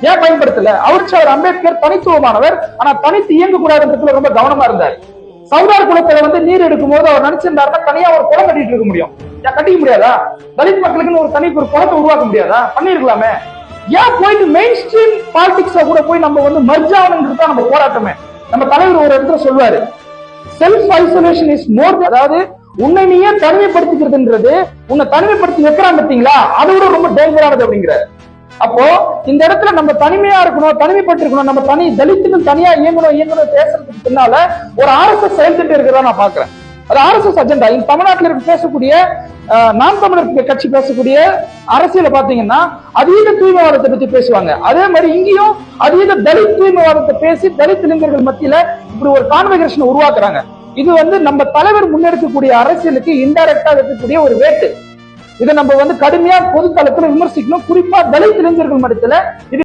ஏன் பயன்படுத்தல? அவர் அம்பேத்கர் தனித்துவமானவர், ஆனா தனித்து இயங்கக்கூடாதுன்றதுல ரொம்ப கவனமா இருந்தார். சவுதார் குளத்துல நீர் எடுக்கும் போது அவர் நினைச்சிருந்தாருன்னா தனியா ஒரு குளம் கட்டிட்டு இருக்க முடியும். ஏன் கட்டிக்க முடியாதா? தலித் மக்களுக்குன்னு ஒரு தனி ஒரு குளத்தை உருவாக்க முடியாதா? பண்ணிருக்கலாமே. ஏன் போயிட்டு மெயின் ஸ்ட்ரீம் பாலிடிக்ஸ்ல கூட போய் நம்ம மர்ஜ் ஆகணும்ன்றது தான் நம்ம போராட்டமே. நம்ம தலைவர் ஒரு இடத்துல சொல்லுவாரு, செல்ஃப் ஐசோலேஷன் இஸ் மோர், அதாவது உன்னை நீயே தனிமைப்படுத்திக்கிறதுன்றது உன்னை தனிமைப்படுத்தி வைக்கிறான் பார்த்தீங்களா, அதை விட ரொம்ப டேஞ்சரானது அப்படிங்கிறாரு. அப்போ இந்த இடத்துல நம்ம தனிமையா இருக்கணும், தனிமைப்பட்டு இருக்கணும், நம்ம தனி தலித்துக்கு தனியா இயங்கணும் பேசுறதுக்கு பின்னால ஒரு RSS செயல்திட்டம் இருக்கிறதா நான் பாக்குறேன். அது RSS அஜெண்டா. இந்த தமிழ்நாட்டில் இருக்க பேசக்கூடிய நாம் தமிழர் கட்சி பேசக்கூடிய அரசியல பாத்தீங்கன்னா அதீத தூய்மைவாதத்தை பத்தி பேசுவாங்க. அதே மாதிரி இங்கேயும் அதீத தலித் தூய்மைவாதத்தை பேசி தலித் இளைஞர்கள் மத்தியில இப்படி ஒரு கான்வெகேஷன் உருவாக்குறாங்க. இது நம்ம தலைவர் முன்னெடுக்கக்கூடிய அரசியலுக்கு இன்டைரக்டா இருக்கக்கூடிய ஒரு வேட்டு. இதை நம்ம கடுமையா பொது தளத்துல விமர்சிக்கணும். குறிப்பா தலித் இளைஞர்கள் மத்தியில இது